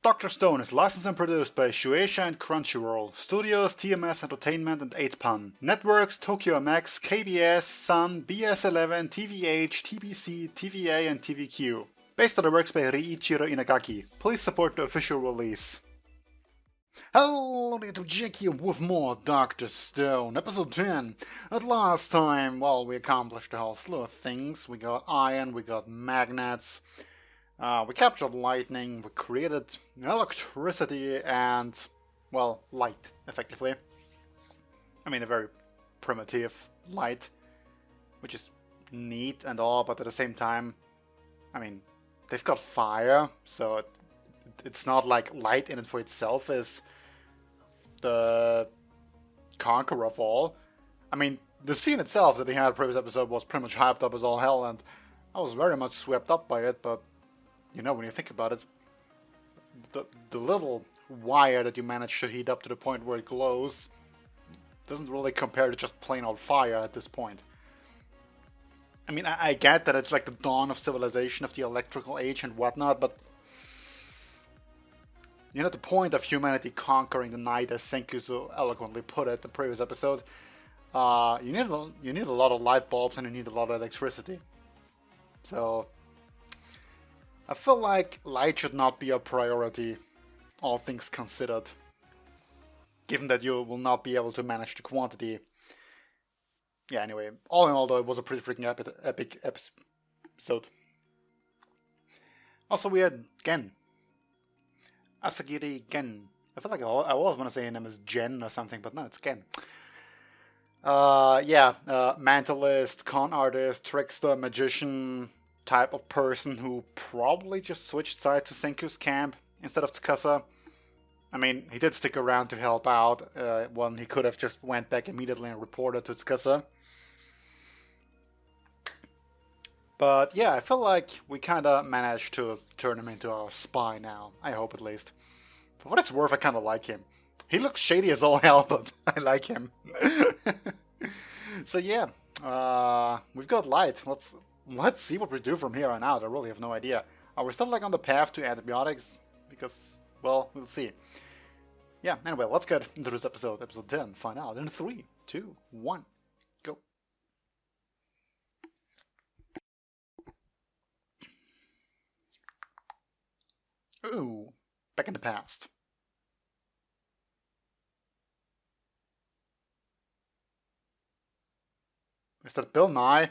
Dr. Stone is licensed and produced by Shueisha and Crunchyroll, Studios, TMS Entertainment and 8pan, Networks, Tokyo MX, KBS, Sun, BS11, TVH, TBC, TVA and TVQ. Based on the works by Riichiro Inagaki. Please support the official release. Hello, to Jack here with more Dr. Stone, episode 10. At last time, well, we accomplished a whole slew of things. We got iron, we got magnets, we captured lightning, we created electricity and, well, light, effectively. I mean, a very primitive light, which is neat and all, but at the same time, I mean, they've got fire, so it's not like light in it for itself is the conqueror of all. I mean, the scene itself that they had in the previous episode was pretty much hyped up as all hell, and I was very much swept up by it, but, you know, when you think about it, the little wire that you manage to heat up to the point where it glows doesn't really compare to just plain old fire at this point. I mean, I get that it's like the dawn of civilization, of the electrical age and whatnot, but you know, the point of humanity conquering the night, as Senku so eloquently put it in the previous episode, you need a lot of light bulbs and you need a lot of electricity. So, I feel like light should not be a priority, all things considered. Given that you will not be able to manage the quantity. Yeah, anyway, all in all though, it was a pretty freaking epic episode. Also, we had Gen. Asagiri Gen. I feel like I always want to say her name is Jen or something, but no, it's Gen. Mentalist, con artist, trickster, magician type of person who probably just switched side to Senku's camp instead of Tsukasa. I mean, he did stick around to help out when he could have just went back immediately and reported to Tsukasa. But yeah, I feel like we kinda managed to turn him into a spy now. I hope at least. For what it's worth, I kinda like him. He looks shady as all hell, but I like him. So yeah, we've got light. Let's see what we do from here on out. I really have no idea. Are we still like on the path to antibiotics? Because, well, we'll see. Yeah, anyway, let's get into this episode. Episode 10, find out in 3, 2, 1, go. Ooh, back in the past. Is that Bill Nye?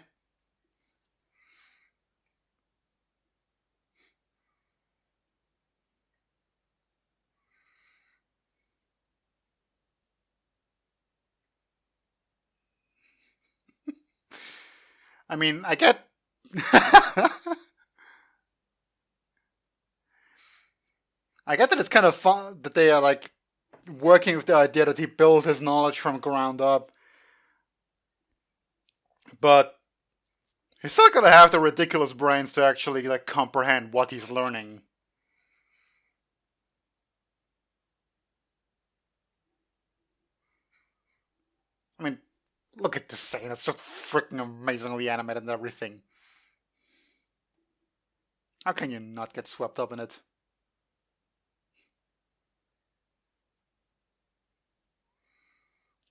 I mean, I get... I get that it's kind of fun that they are like working with the idea that he built his knowledge from ground up. But he's still gonna have the ridiculous brains to actually like comprehend what he's learning. I mean, look at this scene, it's just freaking amazingly animated and everything. How can you not get swept up in it?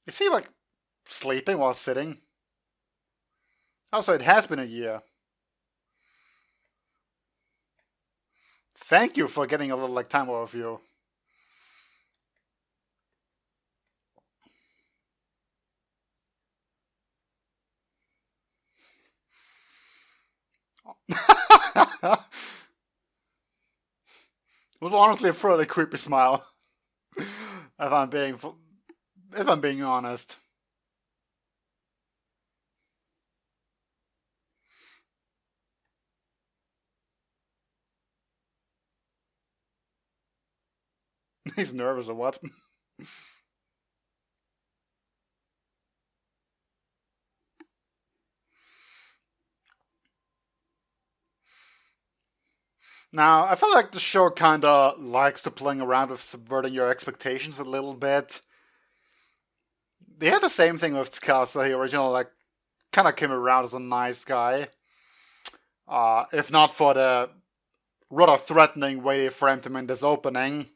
Is he like sleeping while sitting? Also, it has been a year. Thank you for getting a little like time overview. It was honestly a fairly creepy smile. if I'm being honest. He's nervous or what? Now, I feel like the show kinda likes to playing around with subverting your expectations a little bit. They had the same thing with Tsukasa. He originally like kinda came around as a nice guy. If not for the rather threatening way they framed him in this opening.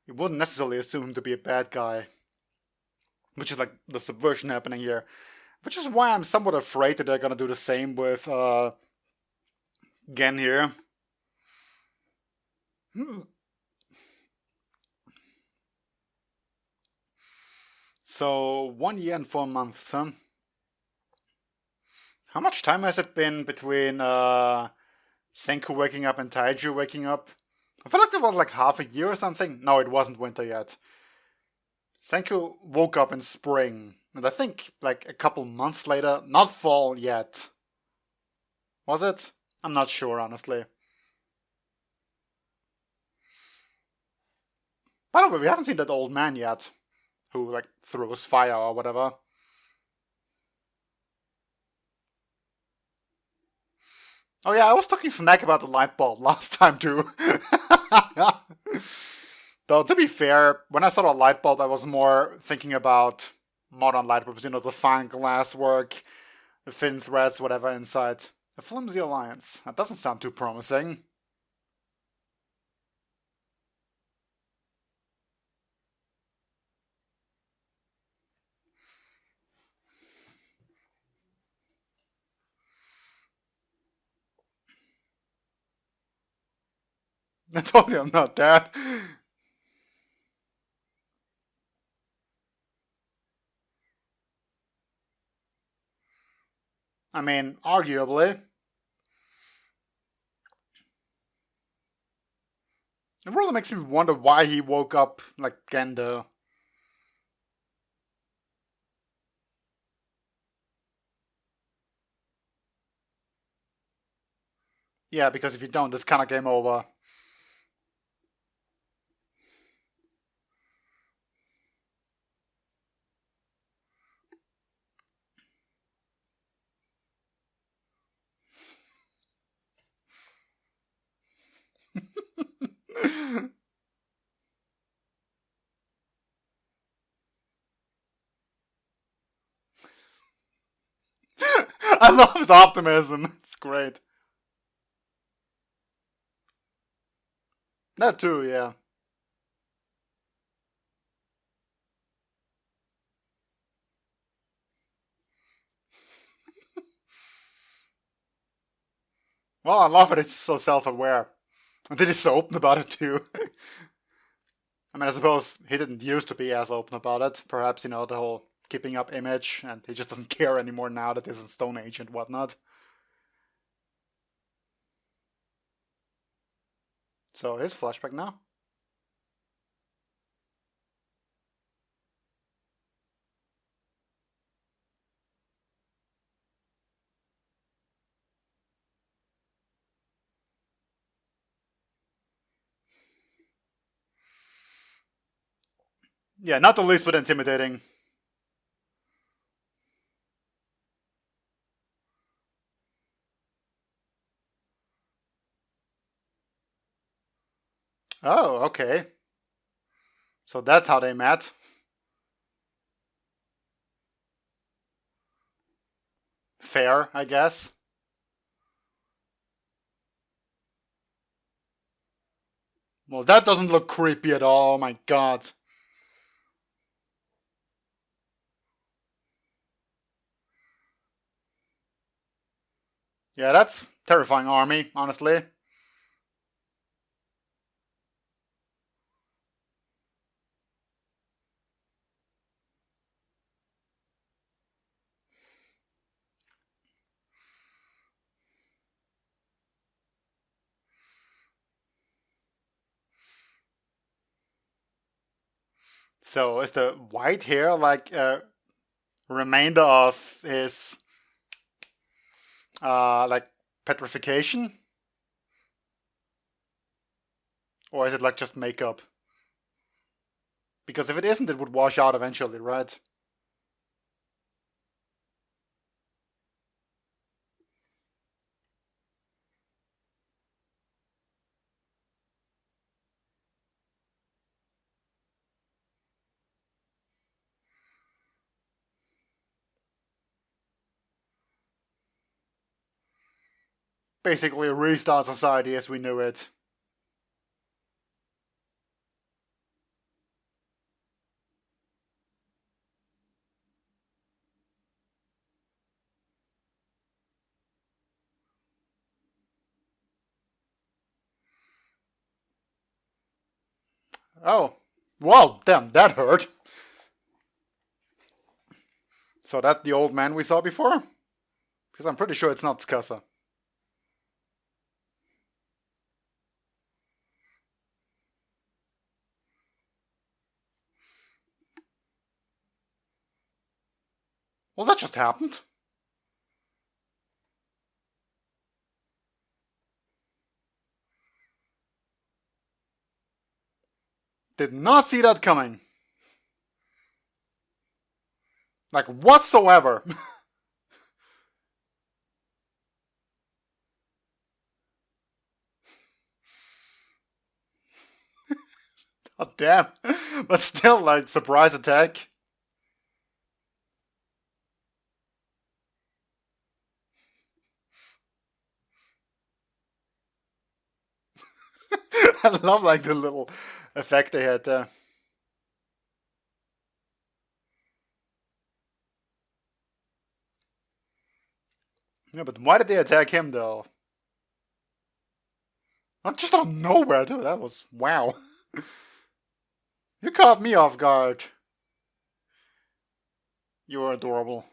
You wouldn't necessarily assume him to be a bad guy. Which is like the subversion happening here. Which is why I'm somewhat afraid that they're gonna do the same with Gen here. So 1 year and 4 months, huh? How much time has it been between Senku waking up and Taiju waking up? I feel like it was like half a year or something. No, it wasn't winter yet. Senku woke up in spring, and I think like a couple months later, not fall yet. Was it? I'm not sure, honestly. By the way, we haven't seen that old man yet, who like throws fire or whatever. Oh yeah, I was talking smack about the light bulb last time too. Though to be fair, when I saw the light bulb, I was more thinking about modern light bulbs, the fine glass work, the thin threads, whatever inside. A flimsy alliance. That doesn't sound too promising. I told you I'm not dead. I mean, arguably. It really makes me wonder why he woke up like Gendo. Yeah, because if you don't, it's kind of game over. I love his optimism. It's great. That too, yeah. Well, I love it. It's so self-aware. And he's so open about it too. I mean, I suppose he didn't used to be as open about it. Perhaps, the whole keeping up image, and he just doesn't care anymore now that he's in Stone Age and whatnot. So his flashback now. Yeah, not the least bit intimidating. Oh, okay. So that's how they met. Fair, I guess. Well, that doesn't look creepy at all. Oh my god. Yeah, that's terrifying army, honestly. So is the white hair like a remainder of his like petrification? Or is it like just makeup? Because if it isn't, it would wash out eventually, right? basically restart society as we knew it. Oh, well, damn, that hurt. So that's the old man we saw before? Because I'm pretty sure it's not Skasa. Well, that just happened. Did not see that coming. Like, whatsoever. God damn. But still, like, surprise attack. I love, like, the little effect they had there. Yeah, but why did they attack him, though? Just out of nowhere, dude. That was... wow. You caught me off guard. You were adorable.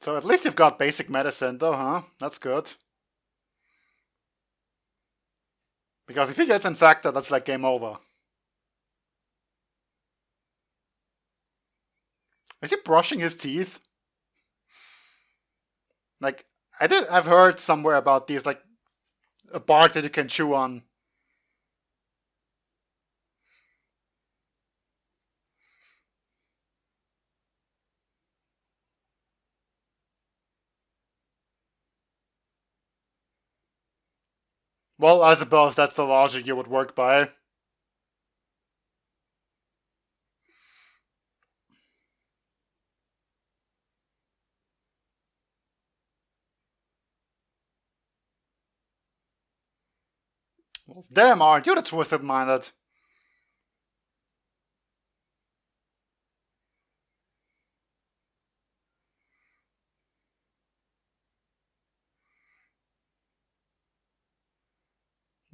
So at least you've got basic medicine, though, huh? That's good. Because if he gets infected, that's like game over. Is he brushing his teeth? Like, I've heard somewhere about these, like, a bark that you can chew on. Well, I suppose that's the logic you would work by. Well, damn, aren't you the twisted-minded?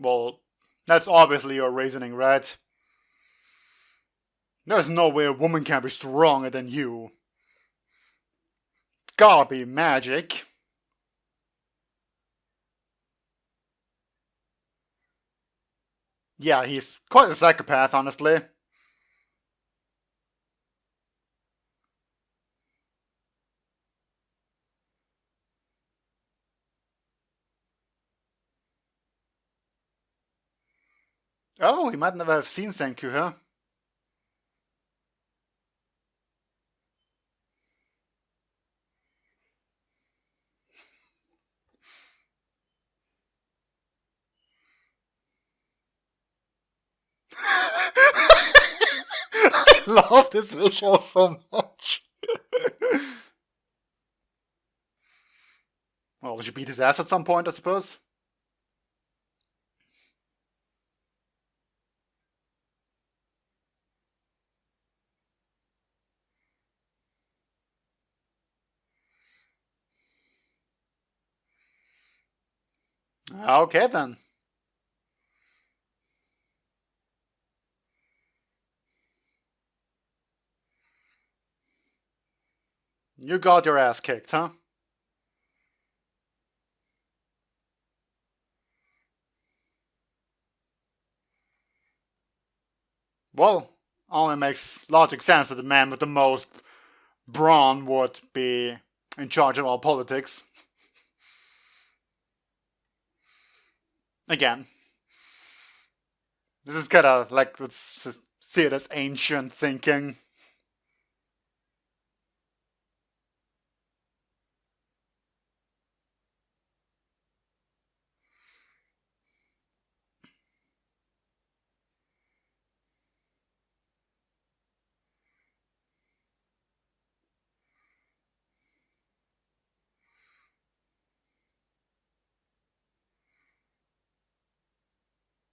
Well, that's obviously your reasoning, right? There's no way a woman can be stronger than you. It's gotta be magic. Yeah, he's quite a psychopath, honestly. Oh, he might never have seen Senku, huh? I love this visual so much. Well, she beat his ass at some point, I suppose. Okay, then. You got your ass kicked, huh? Well, only makes logic sense that the man with the most brawn would be in charge of all politics. Again, this is kind of like, let's just see it as ancient thinking.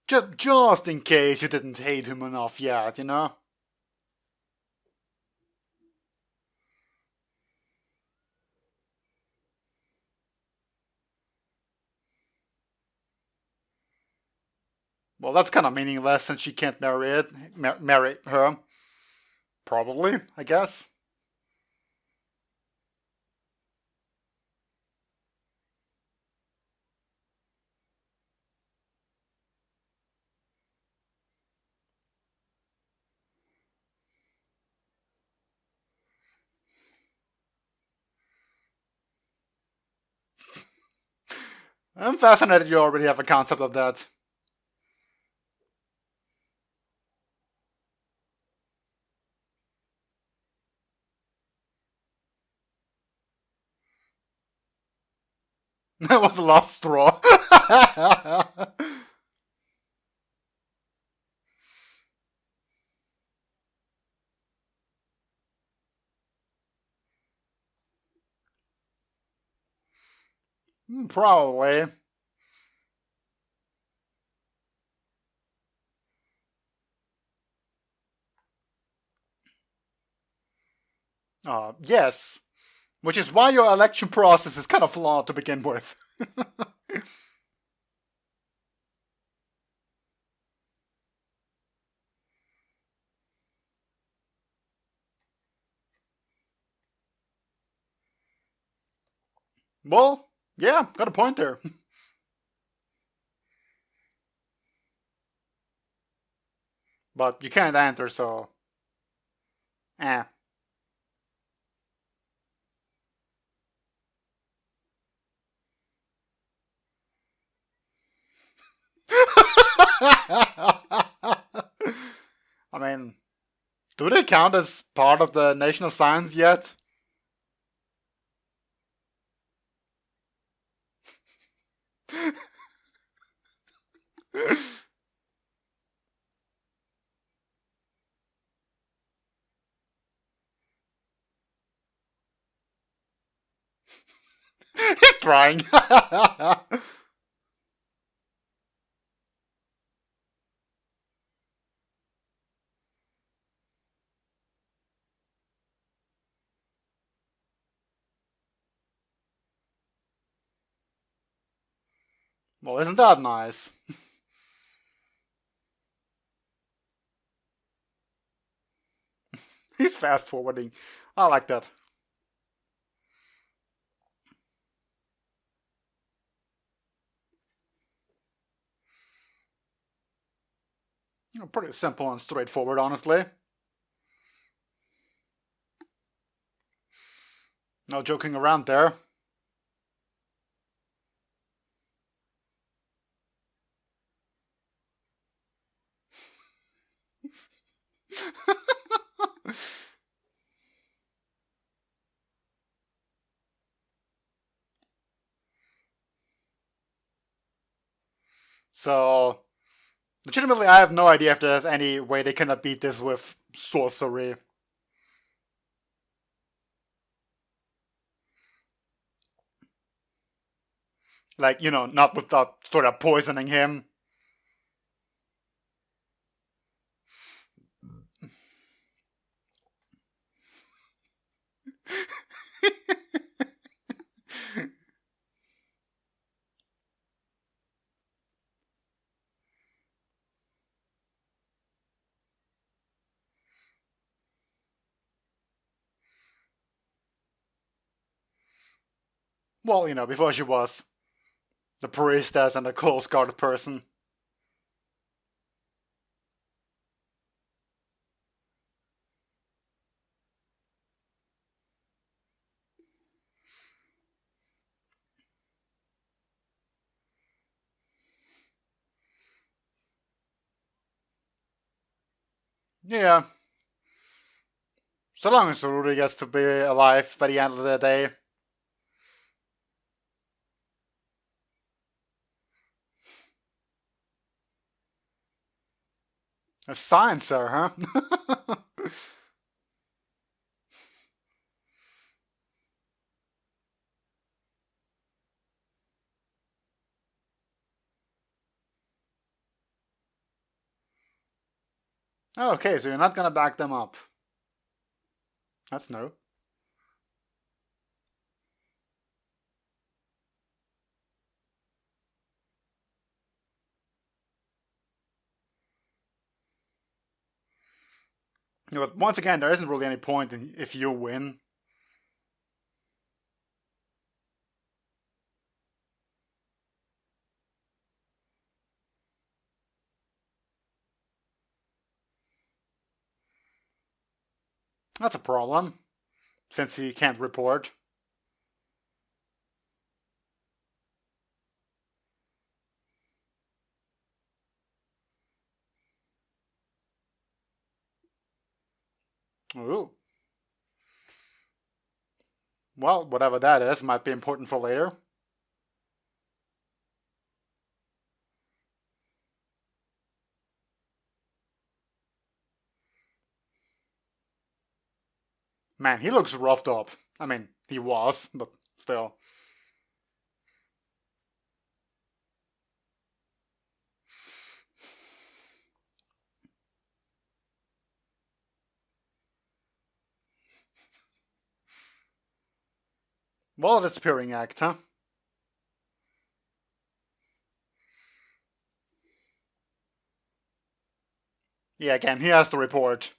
Just in case you didn't hate him enough yet, you know? Well, that's kind of meaningless since she can't marry her. Probably, I guess. I'm fascinated you already have a concept of that. That was the last straw. Probably. Yes. Which is why your election process is kind of flawed to begin with. Well, yeah, got a point there. But you can't enter, so. Eh. I mean, do they count as part of the national science yet? He's trying. Well, isn't that nice? He's fast forwarding. I like that. Pretty simple and straightforward, honestly. No joking around there. So, legitimately, I have no idea if there's any way they cannot beat this with sorcery. Like, not without sort of poisoning him. Well, before she was the priestess and the close guard person. Yeah. So long as Rudy gets to be alive by the end of the day. A science there, huh? Okay, so you're not gonna back them up. That's new. Yeah, but once again, there isn't really any point in if you win. That's a problem, since he can't report. Ooh. Well, whatever that is might be important for later. Man, he looks roughed up. I mean, he was, but still. Well, a disappearing act, huh? Yeah, again, he has to report.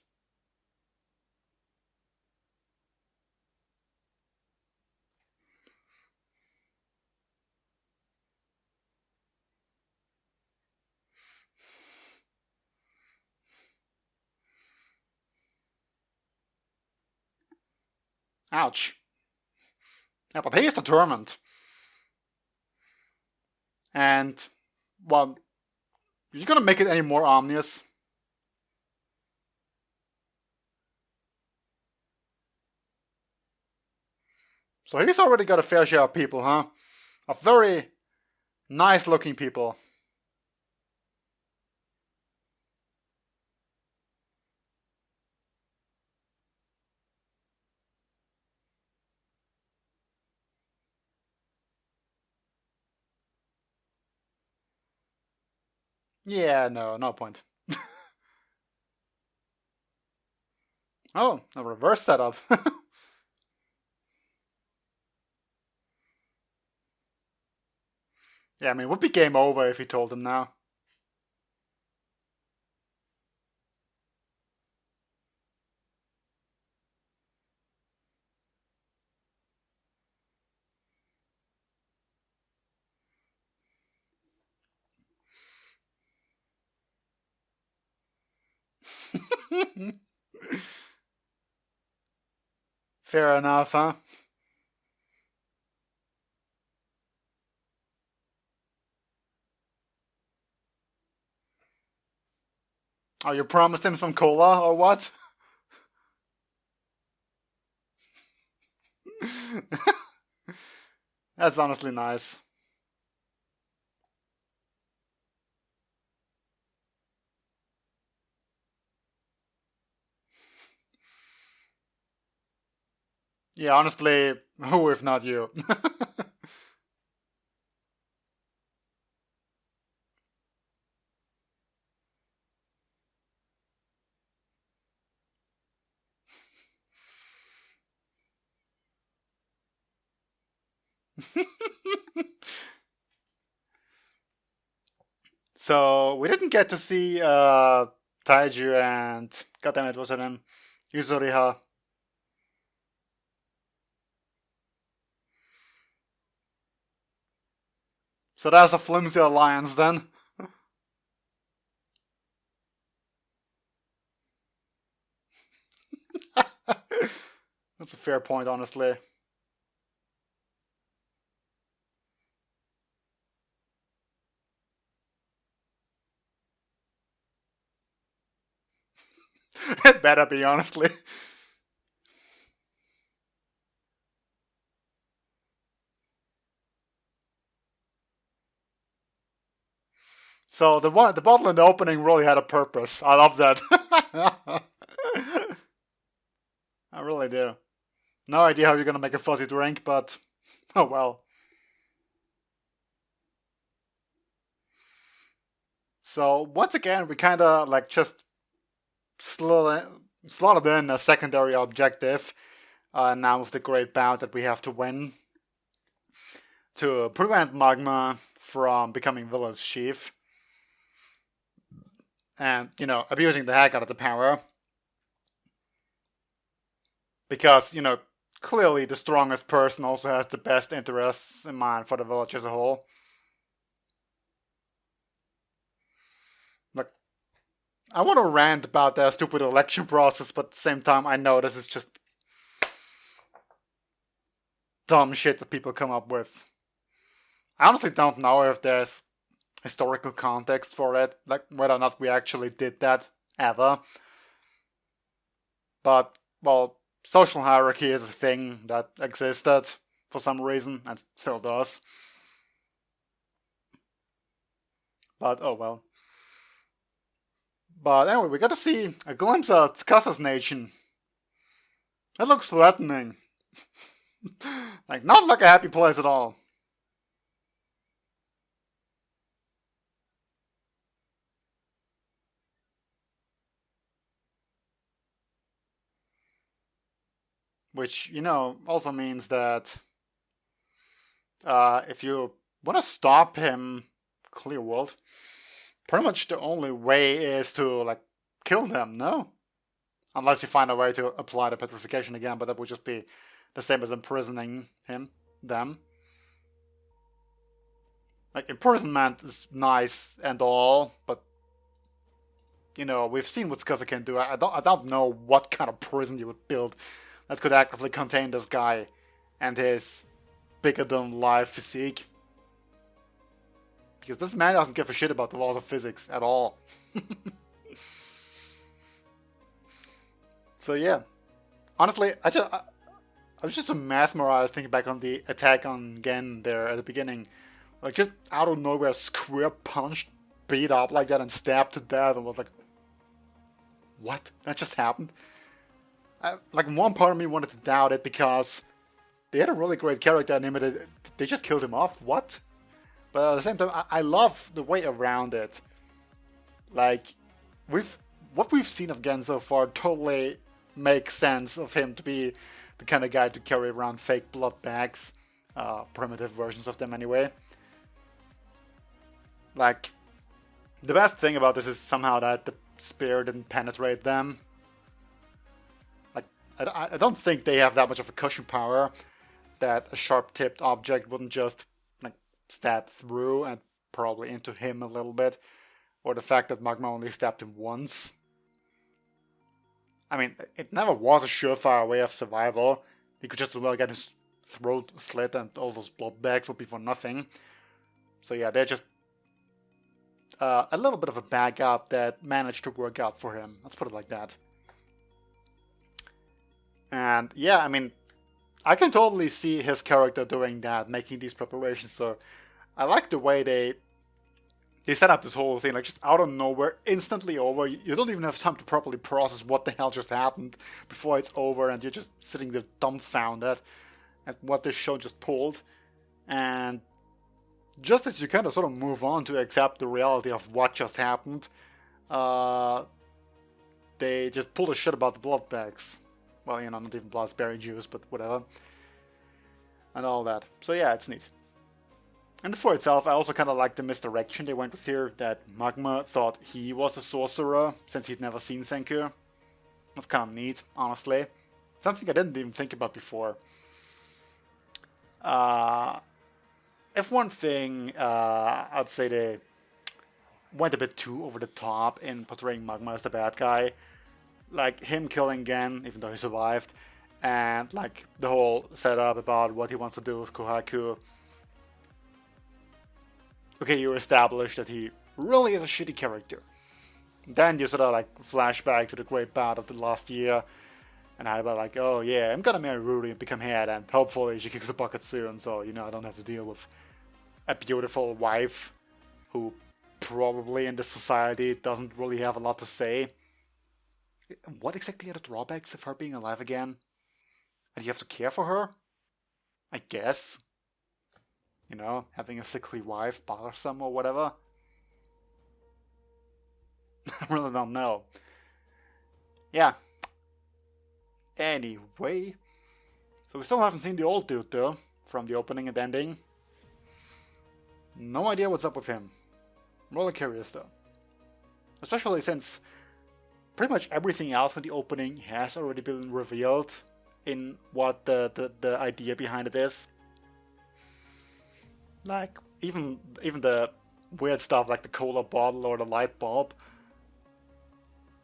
Ouch. Yeah, but he's determined. And, well, you're gonna make it any more ominous. So he's already got a fair share of people, huh? Of very nice looking people. Yeah, no point. Oh, a reverse setup. Yeah, I mean, it would be game over if he told him now. Fair enough, huh? Oh, you promised him some cola or what? That's honestly nice. Yeah, honestly, who if not you? So we didn't get to see Taiju and goddammit, what's her name? Yuzuriha. So that's a flimsy alliance then. That's a fair point, honestly. It better be, honestly. So the bottle in the opening really had a purpose. I love that. I really do. No idea how you're gonna make a fuzzy drink, but oh well. So once again, we kind of like just slotted in a secondary objective now with the great bout that we have to win to prevent Magma from becoming Village Chief and, abusing the heck out of the power. Because, clearly the strongest person also has the best interests in mind for the village as a whole. Like, I want to rant about their stupid election process, but at the same time I know this is just dumb shit that people come up with. I honestly don't know if there's historical context for it, like whether or not we actually did that ever. But, well, social hierarchy is a thing that existed for some reason and still does. But oh well. But anyway, we got to see a glimpse of Tsukasa's nation. It looks threatening. Like, not like a happy place at all. Which, also means that if you want to stop him, Clear World, pretty much the only way is to, like, kill them, no? Unless you find a way to apply the petrification again, but that would just be the same as imprisoning them. Like, imprisonment is nice and all, but, we've seen what Tsukasa can do. I don't know what kind of prison you would build that could actively contain this guy and his bigger-than-life physique. Because this man doesn't give a shit about the laws of physics at all. So yeah. Honestly, I was just mesmerized thinking back on the attack on Gen there at the beginning. Like, just out of nowhere, square punched, beat up like that and stabbed to death, and was like, what? That just happened? Like, one part of me wanted to doubt it because they had a really great character in him, and they just killed him off. What? But at the same time, I love the way around it. Like, what we've seen of Gen so far totally makes sense of him to be the kind of guy to carry around fake blood bags, primitive versions of them anyway. Like, the best thing about this is somehow that the spear didn't penetrate them. I don't think they have that much of a cushion power that a sharp-tipped object wouldn't just, like, stab through and probably into him a little bit. Or the fact that Magma only stabbed him once. I mean, it never was a surefire way of survival. He could just as well get his throat slit and all those blood bags would be for nothing. So yeah, they're just a little bit of a backup that managed to work out for him. Let's put it like that. And yeah, I mean, I can totally see his character doing that, making these preparations. So I like the way they set up this whole thing, like, just out of nowhere, instantly over. You don't even have time to properly process what the hell just happened before it's over, and you're just sitting there dumbfounded at what this show just pulled. And just as you kind of sort of move on to accept the reality of what just happened, they just pull the shit about the blood bags. Well, not even blood, berry juice, but whatever. And all that. So yeah, it's neat. And for itself, I also kind of like the misdirection they went with here, that Magma thought he was a sorcerer, since he'd never seen Senku. That's kind of neat, honestly. Something I didn't even think about before. If one thing, I'd say they went a bit too over the top in portraying Magma as the bad guy. Like, him killing Gen, even though he survived, and, like, the whole setup about what he wants to do with Kohaku. Okay, you establish that he really is a shitty character. Then you sort of, like, flashback to the great bout of the last year, and I'm like, oh yeah, I'm gonna marry Rudy and become head, and hopefully she kicks the bucket soon, so, I don't have to deal with a beautiful wife who probably in this society doesn't really have a lot to say. What exactly are the drawbacks of her being alive again? And you have to care for her? I guess. Having a sickly wife, bothersome or whatever. I really don't know. yeah. Anyway, so we still haven't seen the old dude though, from the opening and ending. No idea what's up with him. I'm really curious though. Especially since pretty much everything else in the opening has already been revealed in what the idea behind it is. Like, even the weird stuff like the cola bottle or the light bulb.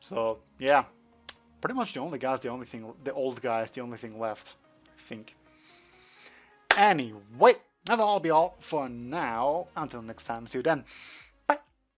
So, yeah. Pretty much the old guy's the only thing left, I think. Anyway, that'll all be all for now. Until next time, see you then.